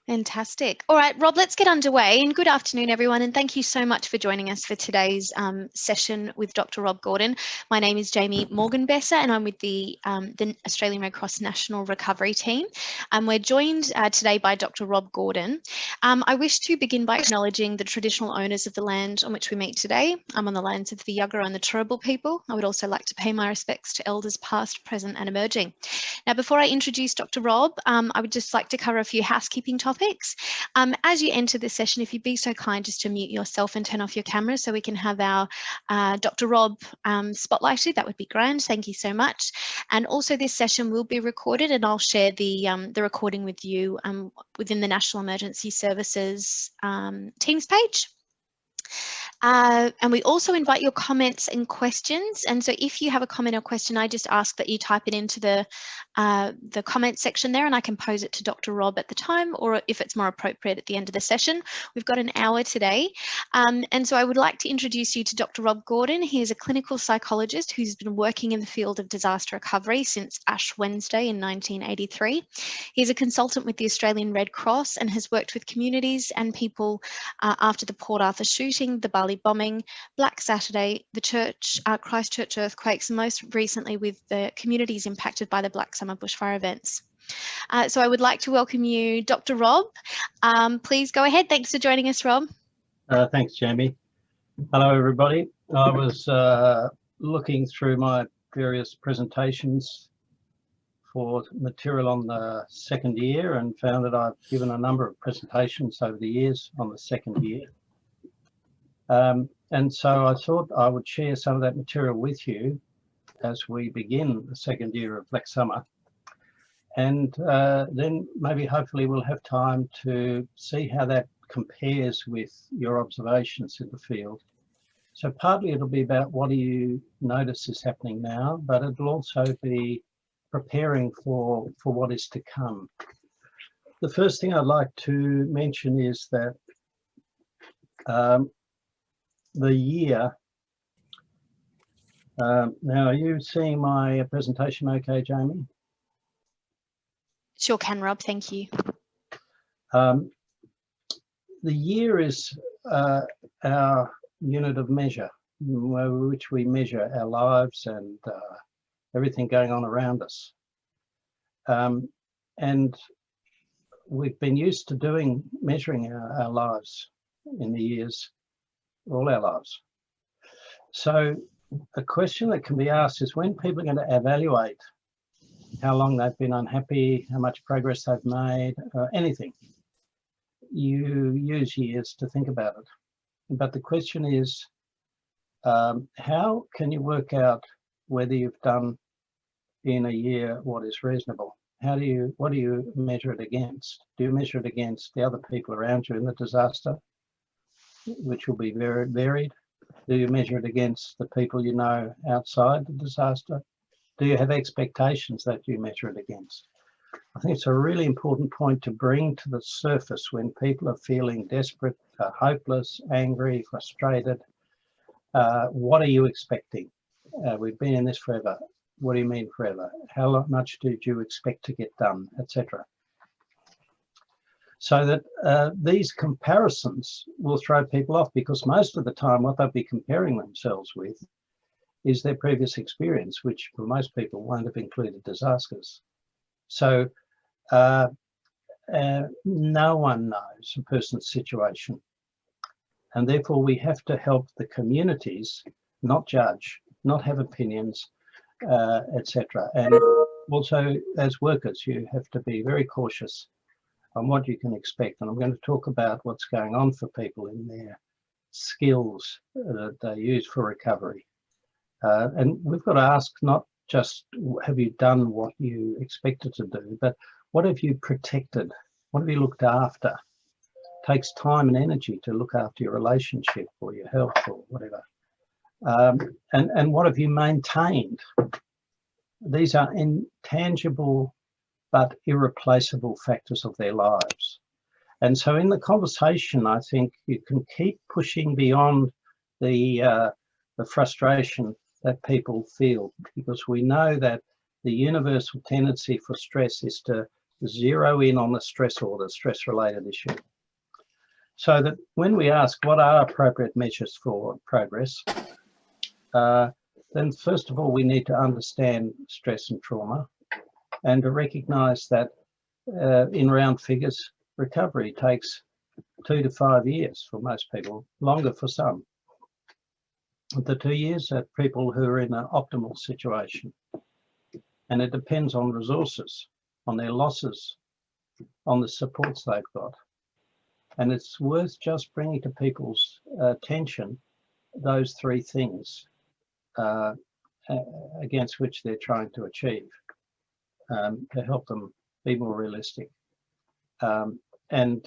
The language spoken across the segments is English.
Fantastic. All right, Rob, let's get underway. And good afternoon, everyone. And thank you so much for joining us for today's session with Dr. Rob Gordon. My name is Jamie Morgan-Besser, and I'm with the Australian Red Cross National Recovery Team. We're joined today by Dr. Rob Gordon. I wish to begin by acknowledging the traditional owners of the land on which we meet today. I'm on the lands of the Yuggera and the Turrbal people. I would also like to pay my respects to elders past, present and emerging. Now, before I introduce Dr. Rob, I would just like to cover a few housekeeping topics. As you enter this session, if you'd be so kind just to mute yourself and turn off your camera so we can have our Dr. Rob spotlighted, that would be grand. Thank you so much. And also this session will be recorded, and I'll share the recording with you within the National Emergency Services Teams page. And we also invite your comments and questions. And so if you have a comment or question, I just ask that you type it into the comment section there, and I can pose it to Dr. Rob at the time, or if it's more appropriate at the end of the session. We've got an hour today. And so I would like to introduce you to Dr. Rob Gordon. He is a clinical psychologist who's been working in the field of disaster recovery since Ash Wednesday in 1983. He's a consultant with the Australian Red Cross and has worked with communities and people after the Port Arthur shooting, the Bali bombing, Black Saturday, the Christchurch earthquakes, and most recently with the communities impacted by the Black Summer bushfire events. So I would like to welcome you, Dr. Rob. Please go ahead. Thanks for joining us, Rob. Thanks, Jamie. Hello, everybody. I was looking through my various presentations for material on the second year and found that I've given a number of presentations over the years on the second year. And so I thought I would share some of that material with you as we begin the second year of Black Summer. And then maybe hopefully we'll have time to see how that compares with your observations in the field. So partly it'll be about what do you notice is happening now, but it'll also be preparing for what is to come. The first thing I'd like to mention is that the year, now are you seeing my presentation okay, Jamie? Sure can, Rob, thank you. The year is our unit of measure, which we measure our lives and everything going on around us. And we've been used to measuring our lives in the years, all our lives. So a question that can be asked is when people are going to evaluate how long they've been unhappy, how much progress they've made, anything, you use years to think about it. But the question is, how can you work out whether you've done in a year what is reasonable? What do you measure it against? Do you measure it against the other people around you in the disaster, which will be very varied? Do you measure it against the people you know outside the disaster? Do you have expectations that you measure it against? I think it's a really important point to bring to the surface when people are feeling desperate, hopeless, angry, frustrated. What are you expecting? We've been in this forever. What do you mean forever? How much did you expect to get done, etc.? So that these comparisons will throw people off, because most of the time what they'll be comparing themselves with is their previous experience, which for most people won't have included disasters. So no one knows a person's situation. And therefore we have to help the communities not judge, not have opinions, etc. And also as workers, you have to be very cautious on what you can expect. And I'm going to talk about what's going on for people in their skills that they use for recovery. And we've got to ask not just have you done what you expected to do, but what have you protected? What have you looked after? It takes time and energy to look after your relationship or your health or whatever. And what have you maintained? These are intangible but irreplaceable factors of their lives. And so in the conversation, I think you can keep pushing beyond the frustration that people feel, because we know that the universal tendency for stress is to zero in on the stressor, the stress-related issue. So that when we ask what are appropriate measures for progress, then first of all, we need to understand stress and trauma and to recognise that in round figures, recovery takes 2 to 5 years for most people, longer for some. The 2 years are people who are in an optimal situation. And it depends on resources, on their losses, on the supports they've got. And it's worth just bringing to people's attention those three things against which they're trying to achieve to help them be more realistic. And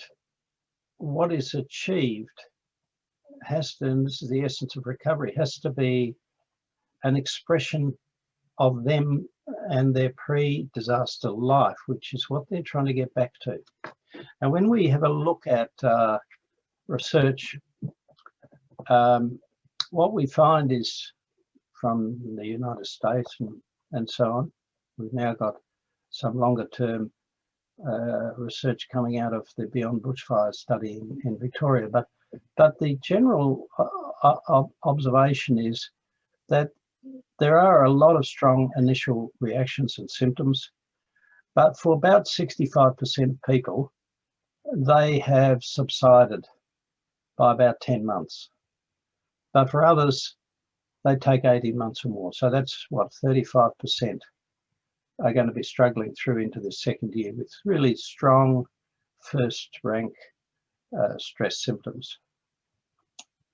what is achieved has to, and this is the essence of recovery, has to be an expression of them and their pre-disaster life, which is what they're trying to get back to. And when we have a look at research, what we find is from the United States and so on, we've now got some longer term research coming out of the Beyond Bushfires study in Victoria, but the general observation is that there are a lot of strong initial reactions and symptoms, but for about 65% of people, they have subsided by about 10 months. But for others, they take 18 months or more. So that's what, 35% are going to be struggling through into the second year with really strong first rank stress symptoms.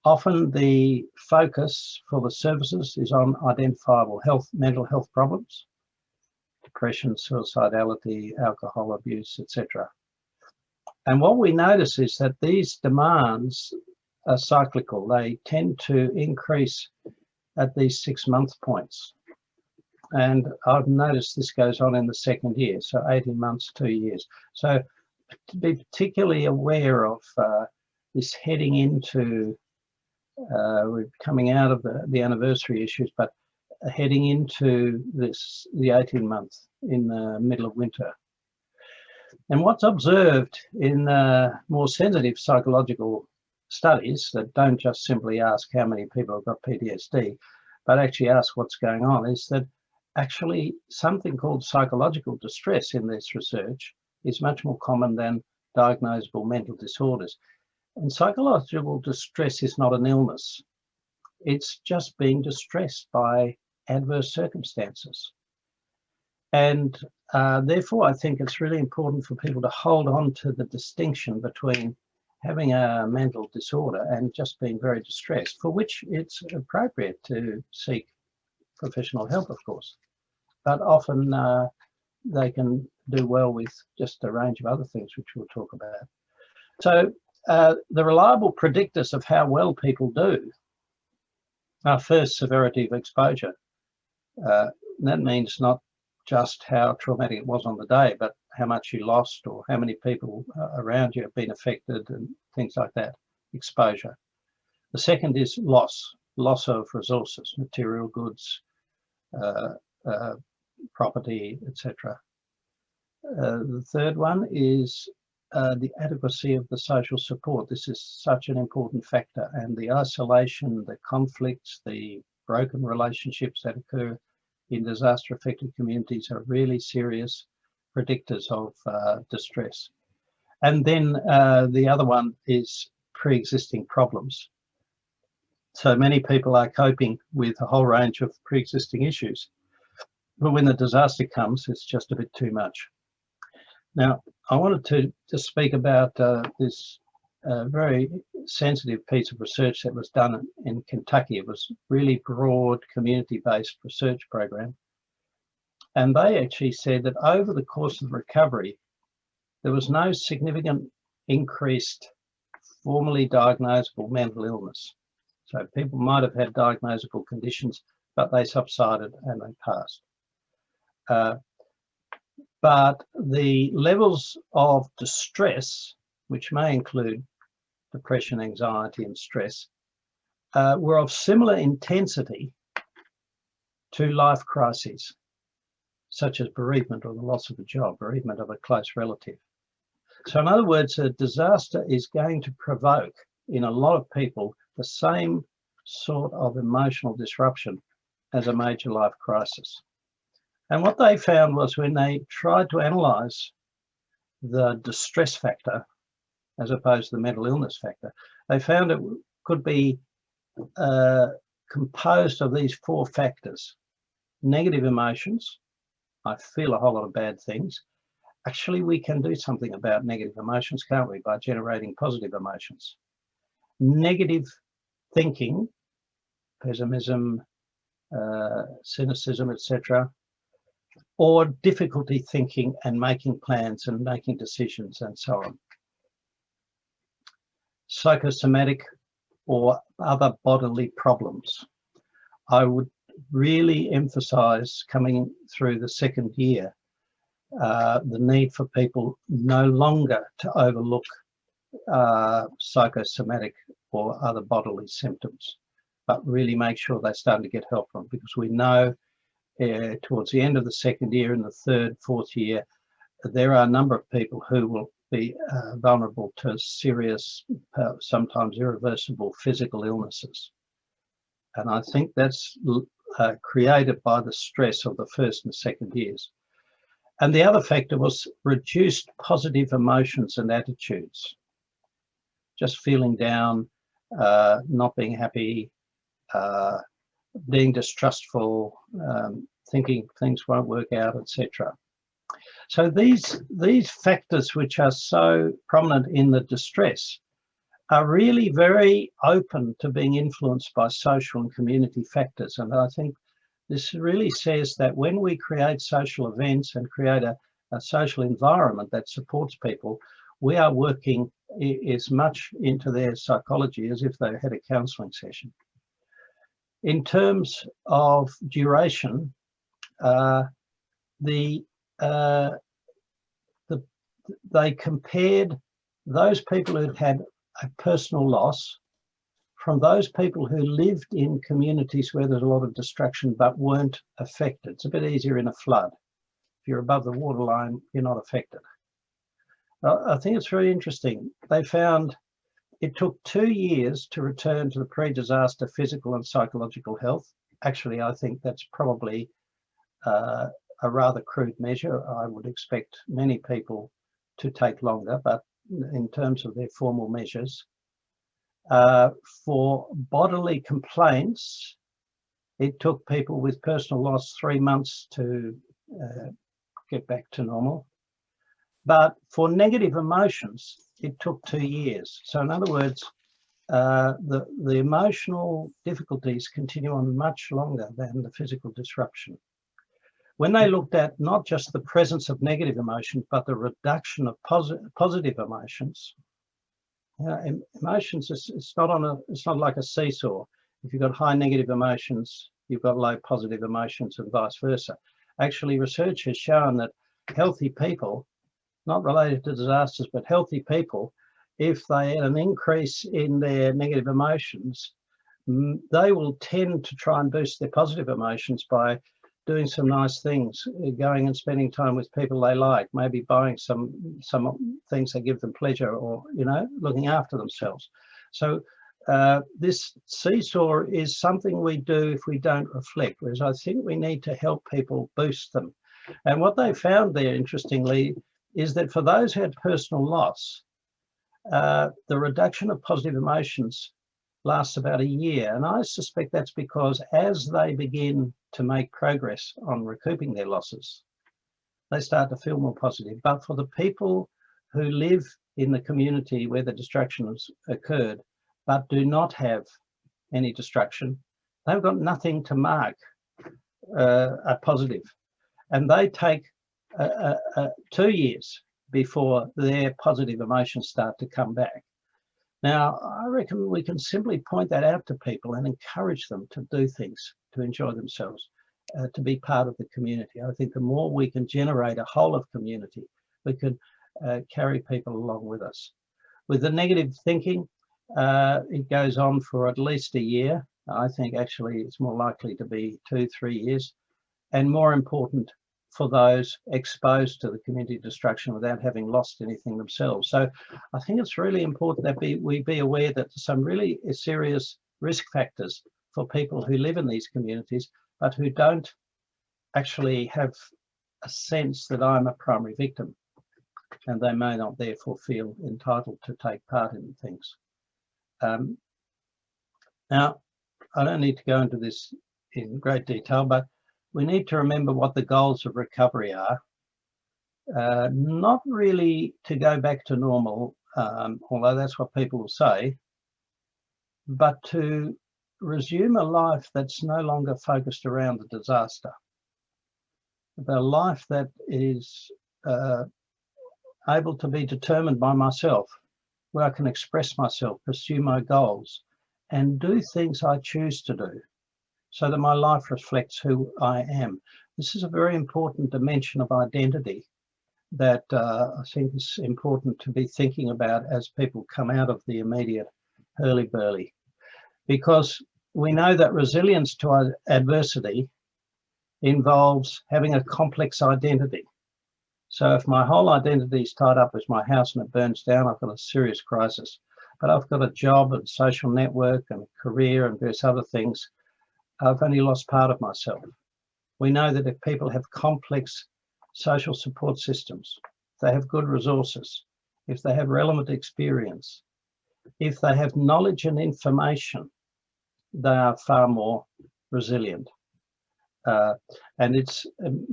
Often the focus for the services is on identifiable mental health problems, depression, suicidality, alcohol abuse, etc. And what we notice is that these demands are cyclical. They tend to increase at these 6 month points. And I've noticed this goes on in the second year, so 18 months, 2 years. So to be particularly aware of this heading into, we're coming out of the anniversary issues, but heading into the 18 months in the middle of winter. And what's observed in more sensitive psychological studies that don't just simply ask how many people have got PTSD, but actually ask what's going on, is that actually something called psychological distress in this research is much more common than diagnosable mental disorders. And psychological distress is not an illness. It's just being distressed by adverse circumstances. And therefore, I think it's really important for people to hold on to the distinction between having a mental disorder and just being very distressed, for which it's appropriate to seek professional help, of course. But often they can do well with just a range of other things, which we'll talk about. So the reliable predictors of how well people do are first severity of exposure. That means not just how traumatic it was on the day, but how much you lost or how many people around you have been affected and things like that, exposure. The second is loss of resources, material goods, property, etc. The third one is the adequacy of the social support. This is such an important factor, and the isolation, the conflicts, the broken relationships that occur in disaster-affected communities are really serious predictors of distress. And then the other one is pre-existing problems. So many people are coping with a whole range of pre-existing issues, but when the disaster comes, it's just a bit too much. Now, I wanted to just speak about this very sensitive piece of research that was done in Kentucky. It was really broad, community-based research program. And they actually said that over the course of recovery, there was no significant increased formally diagnosable mental illness. So people might have had diagnosable conditions, but they subsided and they passed. But the levels of distress, which may include depression, anxiety, and stress, were of similar intensity to life crises. such as bereavement or the loss of a job, bereavement of a close relative. So in other words, a disaster is going to provoke in a lot of people the same sort of emotional disruption as a major life crisis. And what they found was when they tried to analyse the distress factor as opposed to the mental illness factor, they found it could be composed of these 4 factors. Negative emotions. I feel a whole lot of bad things. Actually, we can do something about negative emotions, can't we, by generating positive emotions? Negative thinking, pessimism, cynicism, etc., or difficulty thinking and making plans and making decisions and so on. Psychosomatic or other bodily problems. I would really emphasize coming through the second year the need for people no longer to overlook psychosomatic or other bodily symptoms, but really make sure they're starting to get help from, because we know towards the end of the second year and the third, fourth year, there are a number of people who will be vulnerable to serious, sometimes irreversible physical illnesses. And I think that's created by the stress of the first and second years. And the other factor was reduced positive emotions and attitudes. Just feeling down, not being happy, being distrustful, thinking things won't work out, etc. So these factors, which are so prominent in the distress, are really very open to being influenced by social and community factors. And I think this really says that when we create social events and create a social environment that supports people, we are working as much into their psychology as if they had a counselling session. In terms of duration, they compared those people who'd had a personal loss from those people who lived in communities where there's a lot of destruction but weren't affected. It's a bit easier in a flood. If you're above the waterline, you're not affected. I think it's very interesting. They found it took 2 years to return to the pre-disaster physical and psychological health. Actually, I think that's probably a rather crude measure. I would expect many people to take longer, but in terms of their formal measures. For bodily complaints, it took people with personal loss 3 months to get back to normal. But for negative emotions, it took 2 years. So in other words, the emotional difficulties continue on much longer than the physical disruption. When they looked at not just the presence of negative emotions, but the reduction of positive emotions, emotions, it's not like a seesaw. If you've got high negative emotions, you've got low positive emotions and vice versa. Actually, research has shown that healthy people, not related to disasters, but healthy people, if they had an increase in their negative emotions, they will tend to try and boost their positive emotions by doing some nice things, going and spending time with people they like, maybe buying some things that give them pleasure, or, you know, looking after themselves. So this seesaw is something we do if we don't reflect, whereas I think we need to help people boost them. And what they found there, interestingly, is that for those who had personal loss, the reduction of positive emotions lasts about a year. And I suspect that's because as they begin to make progress on recouping their losses, they start to feel more positive. But for the people who live in the community where the destruction has occurred, but do not have any destruction, they've got nothing to mark a positive. And they take 2 years before their positive emotions start to come back. Now, I reckon we can simply point that out to people and encourage them to do things, to enjoy themselves, to be part of the community. I think the more we can generate a whole of community, we can carry people along with us. With the negative thinking, it goes on for at least a year. I think actually it's more likely to be 2-3 years. And more important, for those exposed to the community destruction without having lost anything themselves. So I think it's really important that we be aware that there's some really serious risk factors for people who live in these communities, but who don't actually have a sense that I'm a primary victim, and they may not therefore feel entitled to take part in things. Now, I don't need to go into this in great detail, but we need to remember what the goals of recovery are. Not really to go back to normal, although that's what people will say, but to resume a life that's no longer focused around the disaster. The life that is able to be determined by myself, where I can express myself, pursue my goals, and do things I choose to do, so that my life reflects who I am. This is a very important dimension of identity that I think is important to be thinking about as people come out of the immediate hurly-burly, because we know that resilience to adversity involves having a complex identity. So if my whole identity is tied up with my house and it burns down, I've got a serious crisis. But I've got a job and social network and a career and various other things, I've only lost part of myself. We know that if people have complex social support systems, if they have good resources, if they have relevant experience, if they have knowledge and information, they are far more resilient. And it's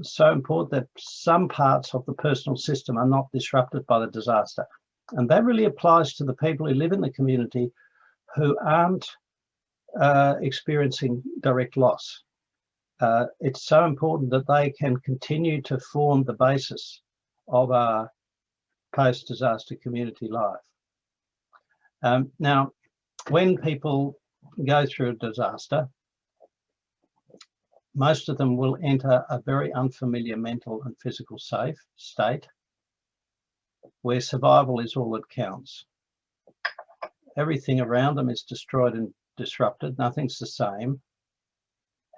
so important that some parts of the personal system are not disrupted by the disaster. And that really applies to the people who live in the community who aren't experiencing direct loss. It's so important that they can continue to form the basis of our post-disaster community life. Now, when people go through a disaster, most of them will enter a very unfamiliar mental and physical state where survival is all that counts. Everything around them is destroyed and disrupted. Nothing's the same.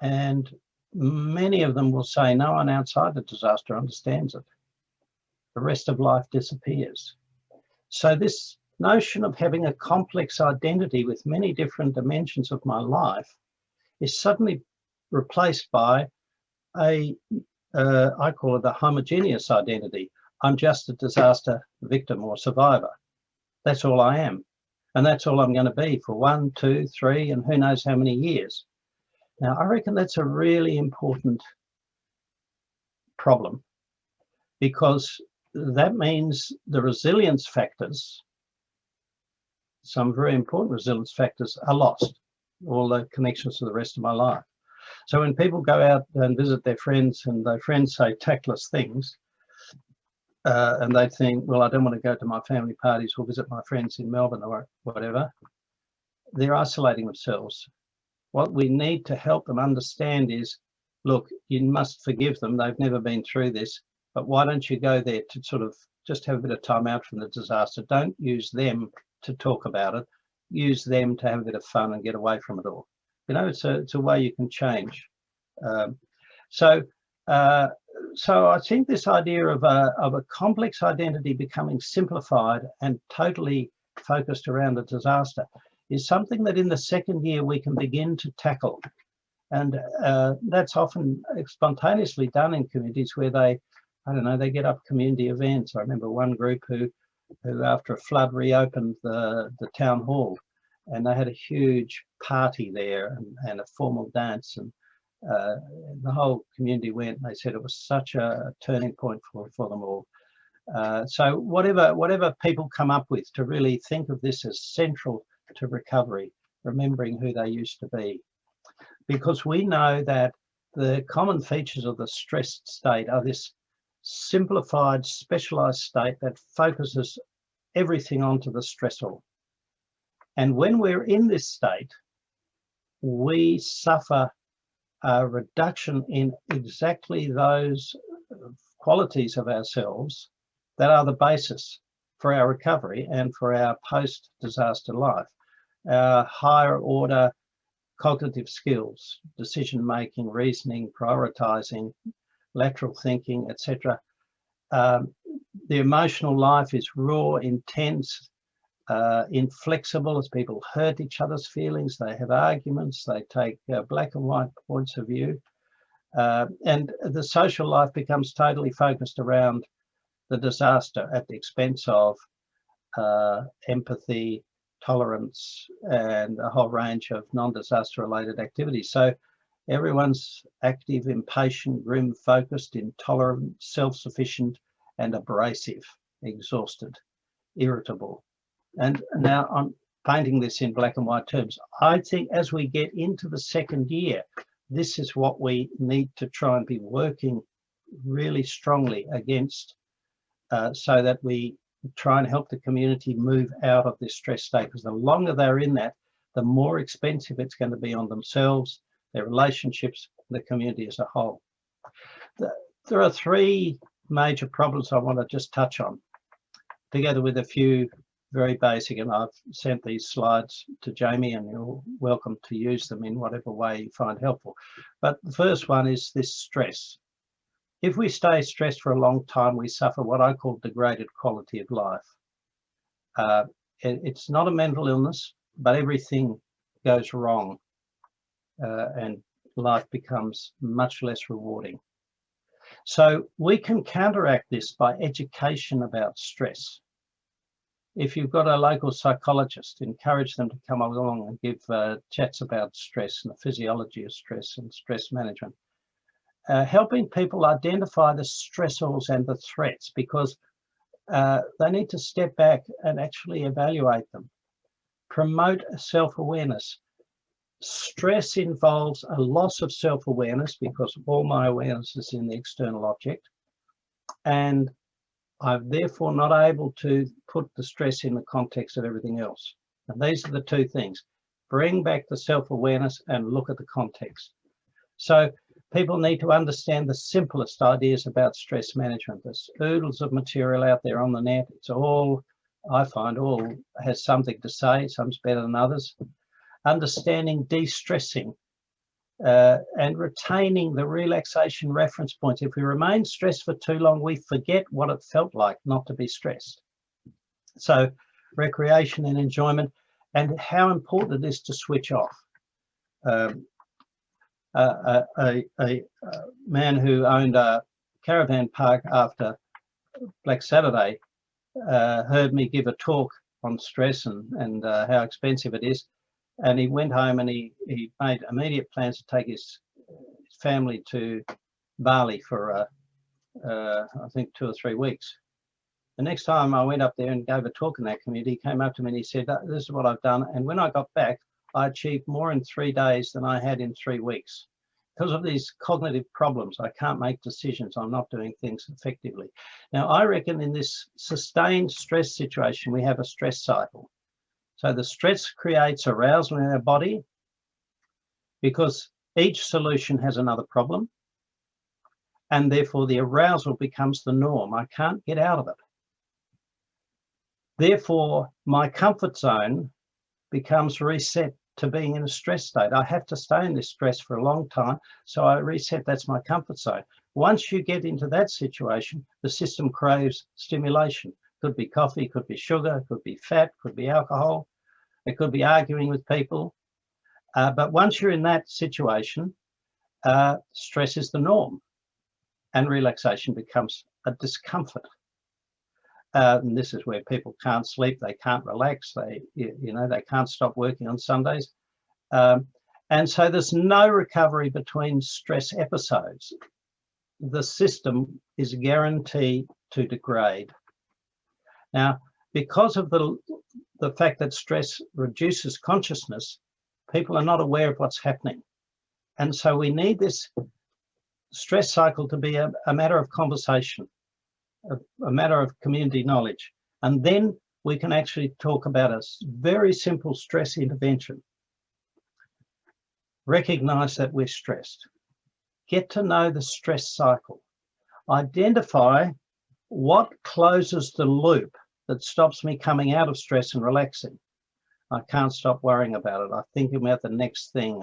And many of them will say, no one outside the disaster understands it. The rest of life disappears. So this notion of having a complex identity with many different dimensions of my life is suddenly replaced by I call it a homogeneous identity. I'm just a disaster victim or survivor. That's all I am. And that's all I'm going to be for 1, 2, 3, and who knows how many years. Now, I reckon that's a really important problem, because that means the resilience factors, some very important resilience factors, are lost, all the connections to the rest of my life. So when people go out and visit their friends and their friends say tactless things, and they think, well, I don't want to go to my family parties or visit my friends in Melbourne or whatever, they're isolating themselves. What we need to help them understand is, look, you must forgive them. They've never been through this, but why don't you go there to sort of just have a bit of time out from the disaster? Don't use them to talk about it. Use them to have a bit of fun and get away from it all. You know, it's a way you can change. So I think this idea of a complex identity becoming simplified and totally focused around the disaster is something that in the second year we can begin to tackle. And that's often spontaneously done in communities where they, I don't know, they get up community events. I remember one group who after a flood reopened the town hall, and they had a huge party there and a formal dance, and the whole community went. And they said it was such a turning point for them all. So whatever people come up with to really think of this as central to recovery, remembering who they used to be, because we know that the common features of the stressed state are this simplified, specialized state that focuses everything onto the stressor. And when we're in this state, we suffer a reduction in exactly those qualities of ourselves that are the basis for our recovery and for our post-disaster life. Our higher order cognitive skills, decision-making, reasoning, prioritizing, lateral thinking, etc. The emotional life is raw, intense, inflexible, as people hurt each other's feelings, they have arguments, they take black and white points of view. And the social life becomes totally focused around the disaster at the expense of empathy, tolerance, and a whole range of non-disaster related activities. So everyone's active, impatient, grim, focused, intolerant, self-sufficient, and abrasive, exhausted, irritable. And now I'm painting this in black and white terms. I think as we get into the second year, this is what we need to try and be working really strongly against, so that we try and help the community move out of this stress state, because the longer they're in that, the more expensive it's going to be on themselves, their relationships, the community as a whole. There are three major problems I want to just touch on, together with a few very basic, and I've sent these slides to Jamie and you're welcome to use them in whatever way you find helpful. But the first one is this stress. If we stay stressed for a long time, we suffer what I call degraded quality of life. It's not a mental illness, but everything goes wrong and life becomes much less rewarding. So we can counteract this by education about stress. If you've got a local psychologist, encourage them to come along and give chats about stress and the physiology of stress and stress management. Helping people identify the stressors and the threats, because they need to step back and actually evaluate them. Promote self-awareness. Stress involves a loss of self-awareness because all my awareness is in the external object, and I'm therefore not able to put the stress in the context of everything else. And these are the two things. Bring back the self-awareness and look at the context. So people need to understand the simplest ideas about stress management. There's oodles of material out there on the net. It's all, I find, all has something to say. Some's better than others. Understanding de-stressing and retaining the relaxation reference points. If we remain stressed for too long, we forget what it felt like not to be stressed. So recreation and enjoyment, and how important it is to switch off. A man who owned a caravan park after Black Saturday heard me give a talk on stress and how expensive it is. And he went home and he made immediate plans to take his family to Bali for, I think, 2 or 3 weeks. The next time I went up there and gave a talk in that community, he came up to me and he said, "This is what I've done. And when I got back, I achieved more in 3 days than I had in 3 weeks. Because of these cognitive problems, I can't make decisions. I'm not doing things effectively." Now, I reckon in this sustained stress situation, we have a stress cycle. So the stress creates arousal in our body because each solution has another problem, and therefore the arousal becomes the norm. I can't get out of it. Therefore, my comfort zone becomes reset to being in a stress state. I have to stay in this stress for a long time, so I reset. That's my comfort zone. Once you get into that situation, the system craves stimulation. Could be coffee, could be sugar, could be fat, could be alcohol. It could be arguing with people. But once you're in that situation, stress is the norm and relaxation becomes a discomfort. And this is where people can't sleep, they can't relax, they can't stop working on Sundays. And so there's no recovery between stress episodes. The system is guaranteed to degrade. Now, because of the fact that stress reduces consciousness, people are not aware of what's happening. And so we need this stress cycle to be a matter of conversation, a matter of community knowledge. And then we can actually talk about a very simple stress intervention. Recognize that we're stressed. Get to know the stress cycle. Identify what closes the loop that stops me coming out of stress and relaxing. I can't stop worrying about it. I think about the next thing.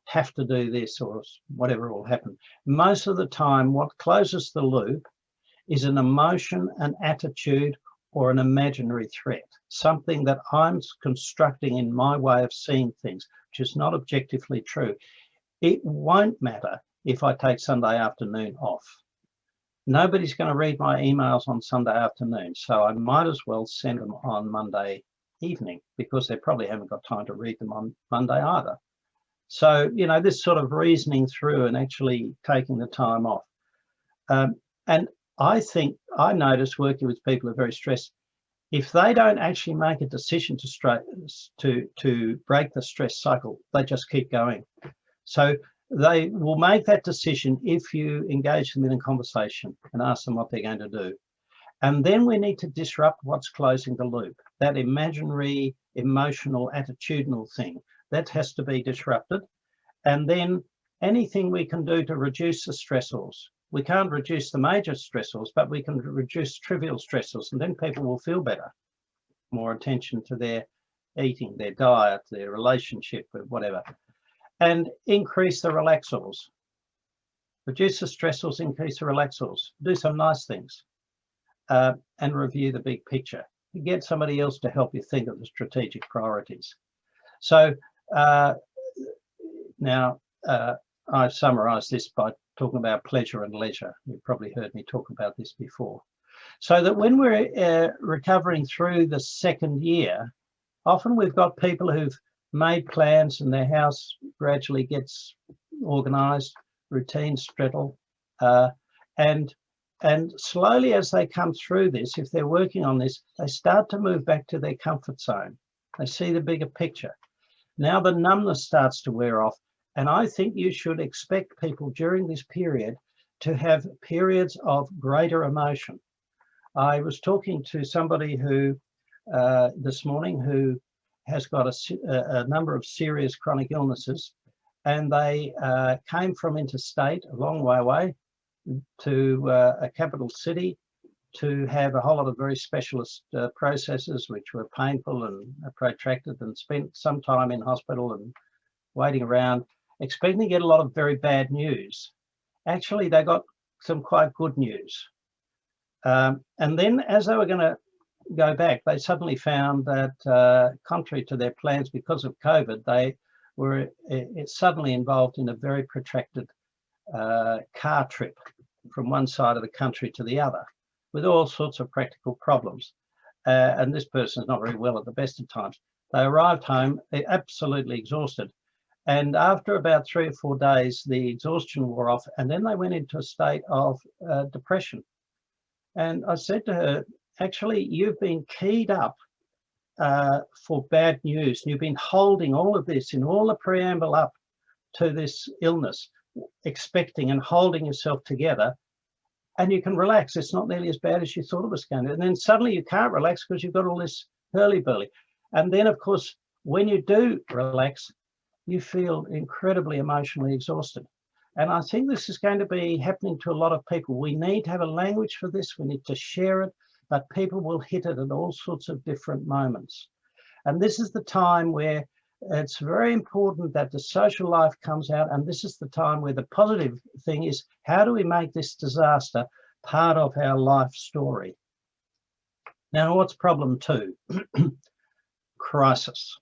have to do this or whatever will happen. Most of the time, what closes the loop is an emotion, an attitude, or an imaginary threat, something that I'm constructing in my way of seeing things, which is not objectively true. It won't matter if I take Sunday afternoon off. Nobody's going to read my emails on Sunday afternoon, so I might as well send them on Monday evening, because they probably haven't got time to read them on Monday either. So, you know, this sort of reasoning through and actually taking the time off. And I think I notice working with people who are very stressed, if they don't actually make a decision to break the stress cycle, they just keep going. So they will make that decision if you engage them in a conversation and ask them what they're going to do. And then we need to disrupt what's closing the loop, that imaginary, emotional, attitudinal thing. That has to be disrupted. And then anything we can do to reduce the stressors. We can't reduce the major stressors, but we can reduce trivial stressors, and then people will feel better. More attention to their eating, their diet, their relationship, or whatever. And increase the relaxors. Reduce the stressors, increase the relaxors. Do some nice things. And review the big picture. Get somebody else to help you think of the strategic priorities. So now I've summarized this by talking about pleasure and leisure. You've probably heard me talk about this before. So that when we're recovering through the second year, often we've got people who've made plans and their house gradually gets organized, routines settle, and slowly as they come through this, if they're working on this, they start to move back to their comfort zone. They see the bigger picture. Now the numbness starts to wear off. And I think you should expect people during this period to have periods of greater emotion. I was talking to somebody who this morning who has got a number of serious chronic illnesses, and they came from interstate a long way away to a capital city to have a whole lot of very specialist processes which were painful and protracted, and spent some time in hospital and waiting around, expecting to get a lot of very bad news. Actually, they got some quite good news. And then as they were going to go back, they suddenly found that contrary to their plans, because of COVID, they were suddenly involved in a very protracted car trip from one side of the country to the other, with all sorts of practical problems. And this person is not very well at the best of times. They arrived home absolutely exhausted. And after about 3 or 4 days, the exhaustion wore off, and then they went into a state of depression. And I said to her, actually, you've been keyed up for bad news. You've been holding all of this in all the preamble up to this illness, expecting and holding yourself together, and you can relax. It's not nearly as bad as you thought it was going to. And then suddenly you can't relax because you've got all this hurly-burly. And then, of course, when you do relax, you feel incredibly emotionally exhausted. And I think this is going to be happening to a lot of people. We need to have a language for this. We need to share it, but people will hit it at all sorts of different moments. And this is the time where it's very important that the social life comes out. And this is the time where the positive thing is, how do we make this disaster part of our life story? Now, what's problem 2? Crisis.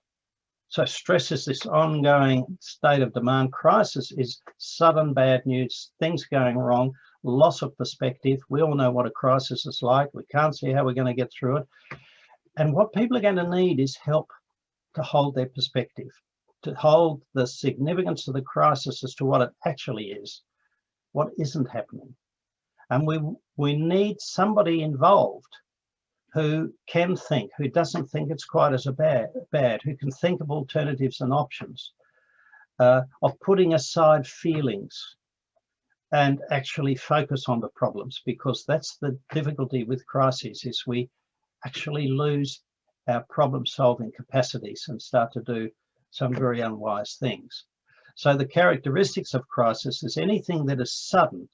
So stress is this ongoing state of demand. Crisis is sudden bad news, things going wrong, loss of perspective. We all know what a crisis is like. We can't see how we're going to get through it. And what people are going to need is help to hold their perspective, to hold the significance of the crisis as to what it actually is, what isn't happening. And we need somebody involved who can think, who doesn't think it's quite as bad, who can think of alternatives and options, of putting aside feelings and actually focus on the problems, because that's the difficulty with crises, is we actually lose our problem-solving capacities and start to do some very unwise things. So the characteristics of crisis is anything that is sudden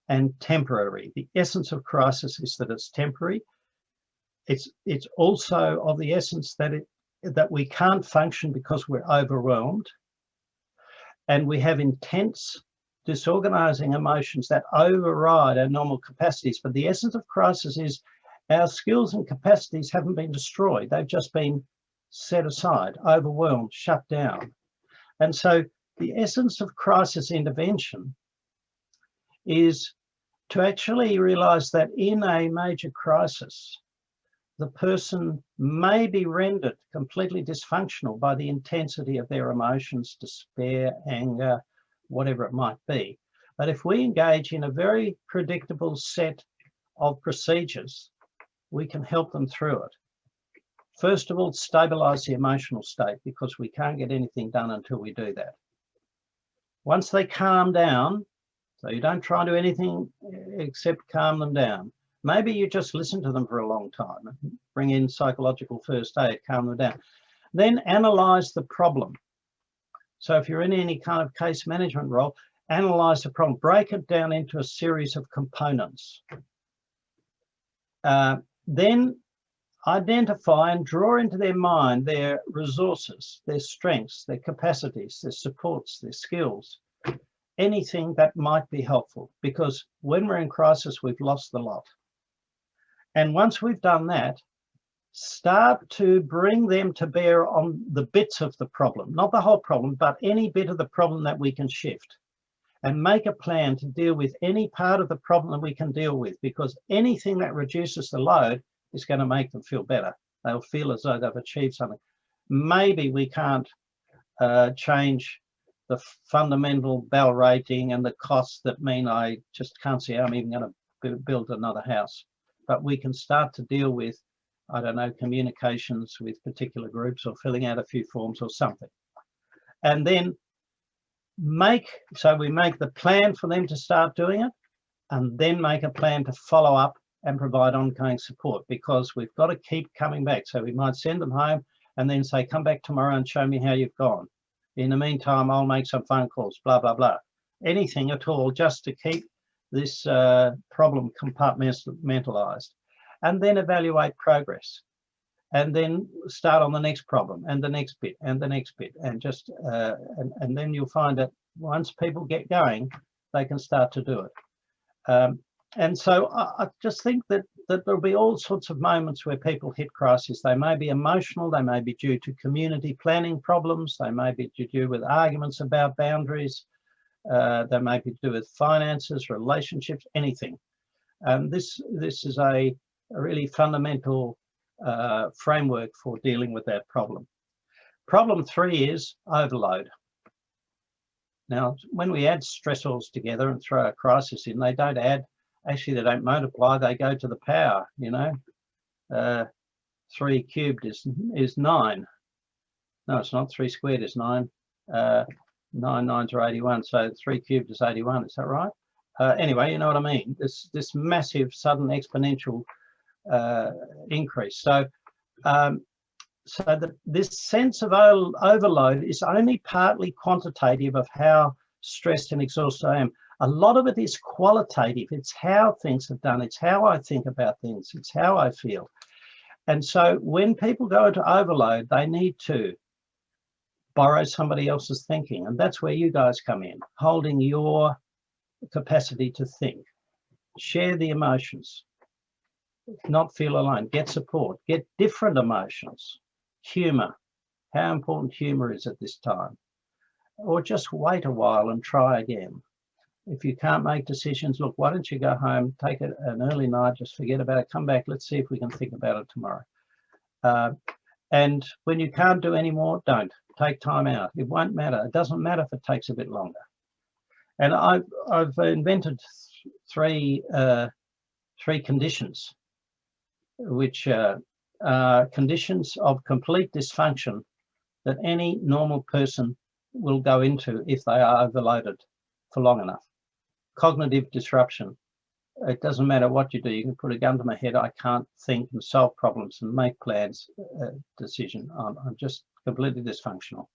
and temporary. The essence of crisis is that it's temporary. It's also of the essence that we can't function because we're overwhelmed. and we have intense disorganizing emotions that override our normal capacities. But the essence of crisis is our skills and capacities haven't been destroyed. They've just been set aside, overwhelmed, shut down. And so the essence of crisis intervention is to actually realize that in a major crisis, the person may be rendered completely dysfunctional by the intensity of their emotions, despair, anger, whatever it might be. But if we engage in a very predictable set of procedures, we can help them through it. First of all, stabilize the emotional state, because we can't get anything done until we do that. Once they calm down, so you don't try to do anything except calm them down. Maybe you just listen to them for a long time and bring in psychological first aid, calm them down. Then analyze the problem. So if you're in any kind of case management role, analyze the problem, break it down into a series of components. Then identify and draw into their mind their resources, their strengths, their capacities, their supports, their skills, anything that might be helpful, because when we're in crisis, we've lost the lot. And once we've done that, start to bring them to bear on the bits of the problem, not the whole problem, but any bit of the problem that we can shift, and make a plan to deal with any part of the problem that we can deal with, because anything that reduces the load is going to make them feel better. They'll feel as though they've achieved something. Maybe we can't change the fundamental bell rating and the costs that mean I just can't see how I'm even going to build another house. But we can start to deal with, I don't know, communications with particular groups, or filling out a few forms or something. And then we make the plan for them to start doing it, and then make a plan to follow up and provide ongoing support, because we've got to keep coming back. So we might send them home and then say, come back tomorrow and show me how you've gone. In the meantime, I'll make some phone calls, blah, blah, blah. Anything at all just to keep this problem compartmentalized, and then evaluate progress, and then start on the next problem and the next bit and the next bit, and just and then you'll find that once people get going, they can start to do it. And so I just think that there'll be all sorts of moments where people hit crisis. They may be emotional, they may be due to community planning problems, they may be to do with arguments about boundaries, they may be to do with finances, relationships, anything. This is a really fundamental framework for dealing with that problem. Problem 3 is overload. Now, when we add stressors together and throw a crisis in, they don't add. Actually, they don't multiply, they go to the power, you know. 3 cubed is 9. No, it's not. 3 squared is 9. 9 nines are 81, so 3 cubed is 81, is that right? Anyway, you know what I mean. This massive sudden exponential increase. So, this sense of overload is only partly quantitative of how stressed and exhausted I am. A lot of it is qualitative. It's how things are done. It's how I think about things. It's how I feel. And so when people go into overload, they need to borrow somebody else's thinking. And that's where you guys come in, holding your capacity to think. Share the emotions. Not feel alone. Get support. Get different emotions. Humor. How important humor is at this time. Or just wait a while and try again. If you can't make decisions, look, why don't you go home, take an early night, just forget about it, come back, let's see if we can think about it tomorrow. And when you can't do any more, don't. Take time out. It won't matter. It doesn't matter if it takes a bit longer. And I've invented three conditions, which are conditions of complete dysfunction that any normal person will go into if they are overloaded for long enough. Cognitive disruption. It doesn't matter what you do. You can put a gun to my head. I can't think and solve problems and make plans, decision. I'm just completely dysfunctional.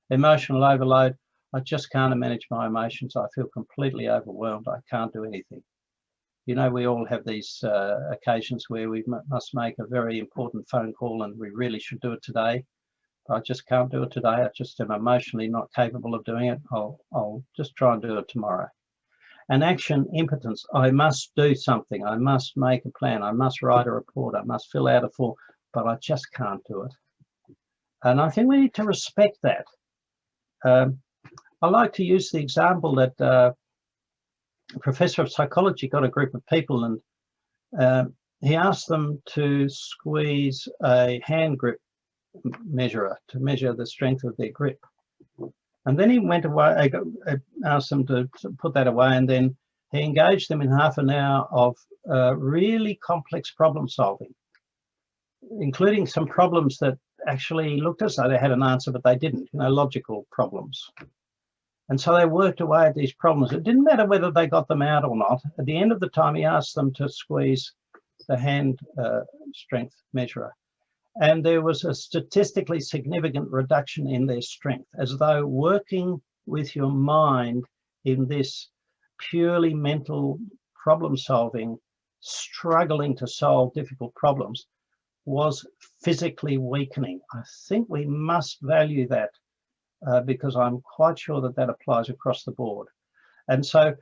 Emotional overload. I just can't manage my emotions. I feel completely overwhelmed. I can't do anything. You know, we all have these occasions where we must make a very important phone call and we really should do it today. I just can't do it today. I just am emotionally not capable of doing it. I'll just try and do it tomorrow. And action impotence. I must do something. I must make a plan. I must write a report. I must fill out a form, but I just can't do it. And I think we need to respect that. I like to use the example that a professor of psychology got a group of people, and he asked them to squeeze a hand grip measurer to measure the strength of their grip. And then he went away, asked them to put that away, and then he engaged them in half an hour of really complex problem solving, including some problems that actually looked as though they had an answer, but they didn't, logical problems. And so they worked away at these problems. It didn't matter whether they got them out or not. At the end of the time, he asked them to squeeze the hand strength measurer. And there was a statistically significant reduction in their strength, as though working with your mind in this purely mental problem solving, struggling to solve difficult problems, was physically weakening. I think we must value that because I'm quite sure that that applies across the board. And so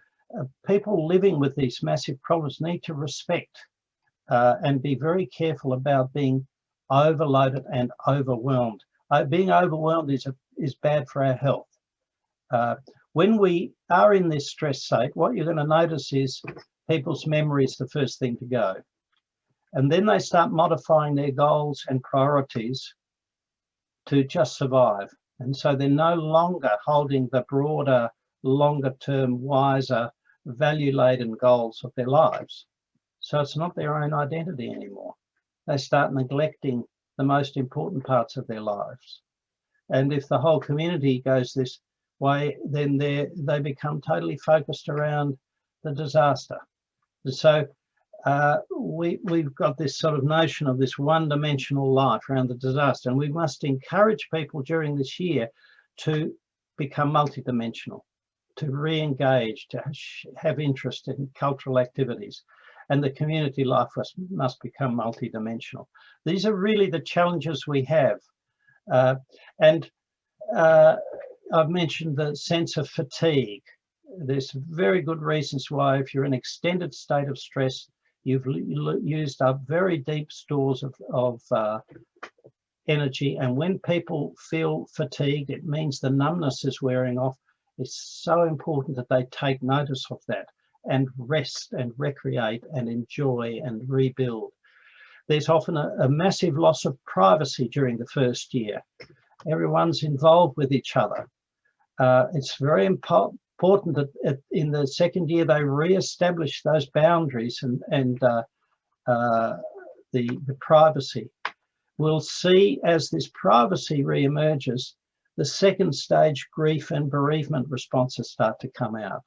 people living with these massive problems need to respect and be very careful about being overloaded and overwhelmed. Being overwhelmed is bad for our health. When we are in this stress state, what you're going to notice is people's memory is the first thing to go. And then they start modifying their goals and priorities to just survive. And so they're no longer holding the broader, longer term, wiser, value-laden goals of their lives. So it's not their own identity anymore. They start neglecting the most important parts of their lives. And if the whole community goes this way, then they become totally focused around the disaster. And so we've got this sort of notion of this one-dimensional life around the disaster, and we must encourage people during this year to become multidimensional, to re-engage, to have interest in cultural activities, and the community life must become multidimensional. These are really the challenges we have. And I've mentioned the sense of fatigue. There's very good reasons why, if you're in an extended state of stress, you've used up very deep stores of energy. And when people feel fatigued, it means the numbness is wearing off. It's so important that they take notice of that and rest and recreate and enjoy and rebuild. There's often a massive loss of privacy during the first year. Everyone's involved with each other. It's very important that in the second year they re-establish those boundaries and the privacy. We'll see as this privacy re-emerges, the second stage grief and bereavement responses start to come out.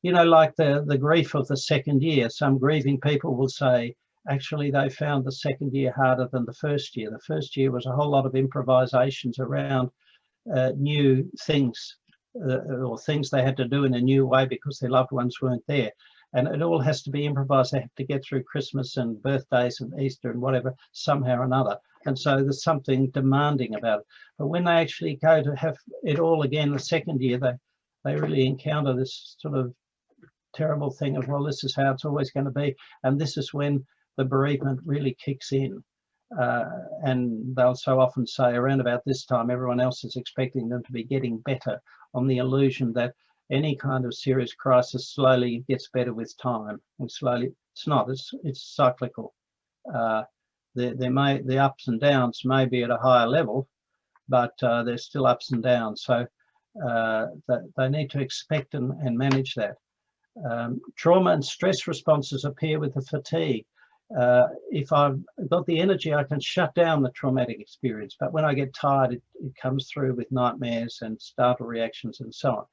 Like the grief of the second year, some grieving people will say, actually, they found the second year harder than the first year. The first year was a whole lot of improvisations around new things or things they had to do in a new way because their loved ones weren't there. And it all has to be improvised. They have to get through Christmas and birthdays and Easter and whatever, somehow or another. And so there's something demanding about it. But when they actually go to have it all again the second year, they really encounter this sort of terrible thing of, well, this is how it's always going to be. And this is when the bereavement really kicks in. And they'll so often say around about this time, everyone else is expecting them to be getting better, on the illusion that any kind of serious crisis slowly gets better with time. And slowly, it's not, it's cyclical. The ups and downs may be at a higher level, but there's still ups and downs. So they need to expect and manage that. Trauma and stress responses appear with the fatigue. If I've got the energy, I can shut down the traumatic experience. But when I get tired, it comes through with nightmares and startle reactions and so on.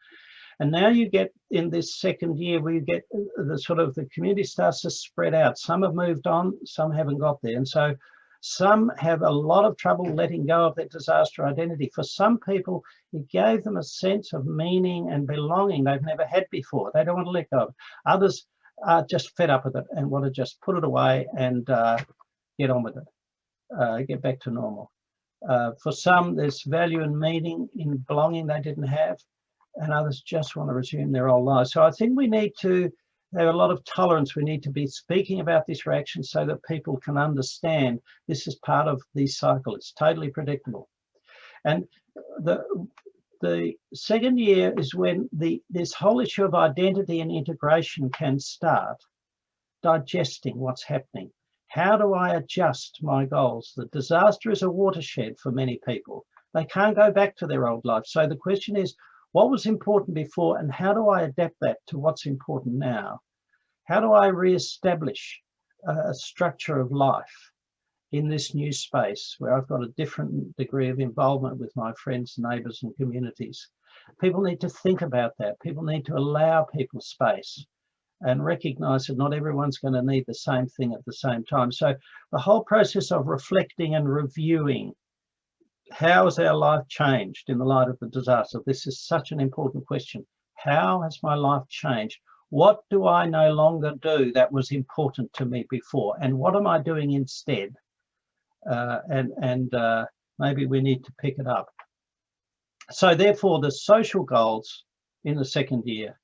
And now you get in this second year where you get the community starts to spread out. Some have moved on, some haven't got there. And so some have a lot of trouble letting go of their disaster identity. For some people, it gave them a sense of meaning and belonging they've never had before. They don't want to let go of it. Others are just fed up with it and want to just put it away and get on with it, get back to normal. For some, there's value and meaning in belonging they didn't have, and others just want to resume their old lives. So I think we need to have a lot of tolerance. We need to be speaking about this reaction so that people can understand this is part of the cycle. It's totally predictable. And the second year is when this whole issue of identity and integration can start digesting what's happening. How do I adjust my goals? The disaster is a watershed for many people. They can't go back to their old life. So the question is, what was important before and how do I adapt that to what's important now? How do I re-establish a structure of life in this new space where I've got a different degree of involvement with my friends, neighbours and communities? People need to think about that. People need to allow people space and recognise that not everyone's going to need the same thing at the same time. So the whole process of reflecting and reviewing, how has our life changed in the light of the disaster? This is such an important question. How has my life changed? What do I no longer do that was important to me before? And what am I doing instead? Maybe we need to pick it up. So therefore, the social goals in the second year,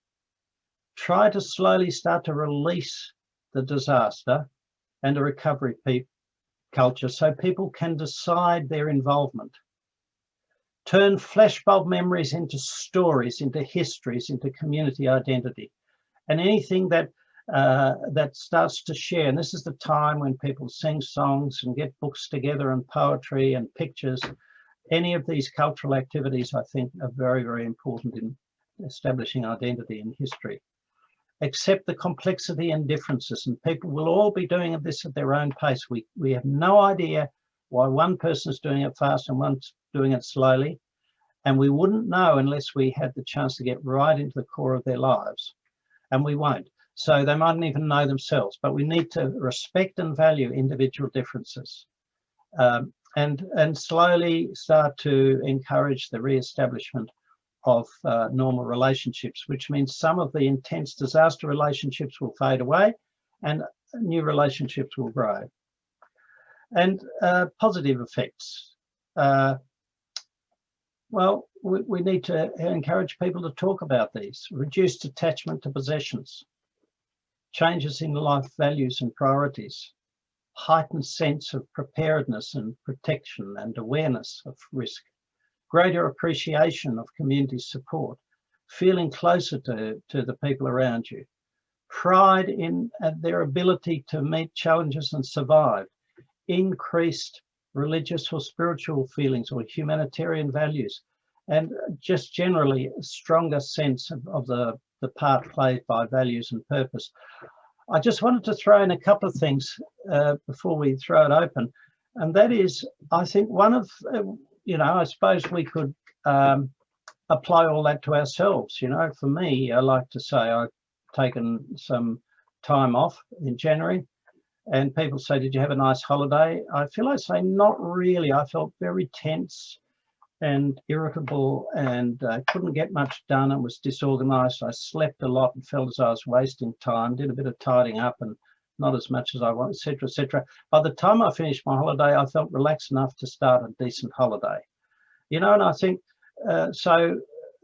try to slowly start to release the disaster and a recovery culture so people can decide their involvement. Turn flashbulb memories into stories, into histories, into community identity. And anything that starts to share, and this is the time when people sing songs and get books together and poetry and pictures. Any of these cultural activities, I think, are very, very important in establishing identity and history. Accept the complexity and differences, and people will all be doing this at their own pace. We have no idea why one person's doing it fast and one's doing it slowly, and we wouldn't know unless we had the chance to get right into the core of their lives, and we won't. So they mightn't even know themselves, but we need to respect and value individual differences, and slowly start to encourage the re-establishment of normal relationships, which means some of the intense disaster relationships will fade away and new relationships will grow. And positive effects. Well, we need to encourage people to talk about these. Reduced attachment to possessions, changes in life values and priorities, heightened sense of preparedness and protection and awareness of risk, greater appreciation of community support, feeling closer to the people around you, pride in their ability to meet challenges and survive, increased religious or spiritual feelings or humanitarian values, and just generally a stronger sense of the part played by values and purpose. I just wanted to throw in a couple of things before we throw it open, and that is, I think one of, I suppose we could apply all that to ourselves. For me, I like to say I've taken some time off in January, and people say, did you have a nice holiday? I feel I say, not really. I felt very tense and irritable and couldn't get much done and was disorganized. I slept a lot and felt as I was wasting time, did a bit of tidying up and not as much as I want, etc., etc. By the time I finished my holiday, I felt relaxed enough to start a decent holiday. And I think, and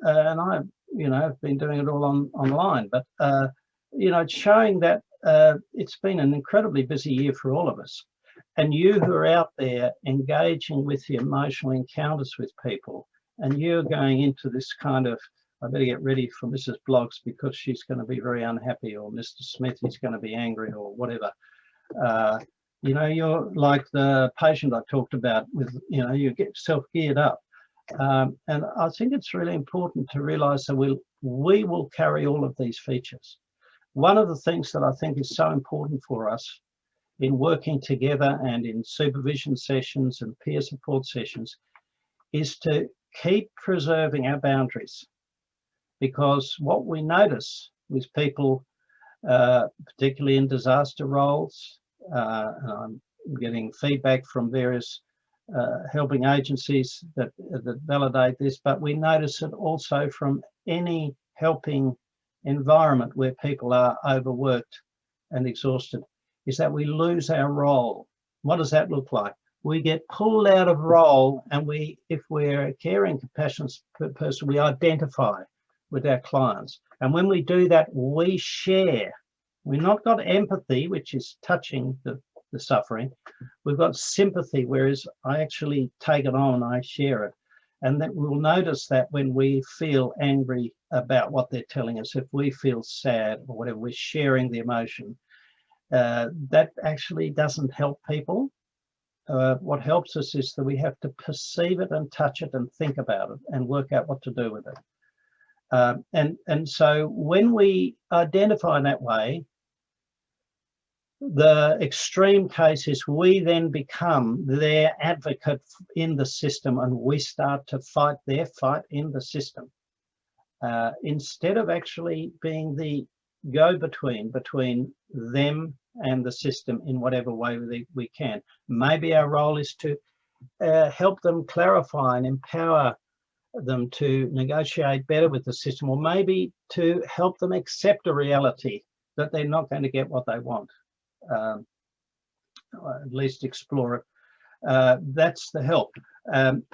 I've been doing it all online, but, it's showing that it's been an incredibly busy year for all of us. And you who are out there engaging with the emotional encounters with people, and you're going into this kind of, I better get ready for Mrs. Bloggs because she's going to be very unhappy, or Mr. Smith is going to be angry, or whatever. You're like the patient I talked about with, you get yourself geared up. And I think it's really important to realise that we will carry all of these features. One of the things that I think is so important for us in working together and in supervision sessions and peer support sessions is to keep preserving our boundaries. Because what we notice with people, particularly in disaster roles, and I'm getting feedback from various helping agencies that validate this, but we notice it also from any helping environment where people are overworked and exhausted, is that we lose our role. What does that look like? we get pulled out of role, and if we're a caring, compassionate person, we identify with our clients. And when we do that, we share. We've not got empathy, which is touching the suffering. We've got sympathy, whereas I actually take it on, I share it. And that we'll notice that when we feel angry about what they're telling us, if we feel sad or whatever, we're sharing the emotion. That actually doesn't help people. What helps us is that we have to perceive it and touch it and think about it and work out what to do with it. And so when we identify in that way, the extreme case is we then become their advocate in the system, and we start to fight their fight in the system, instead of actually being the go-between between them and the system in whatever way we can. Maybe our role is to help them clarify and empower them to negotiate better with the system, or maybe to help them accept a reality that they're not going to get what they want. At least explore it. That's the help,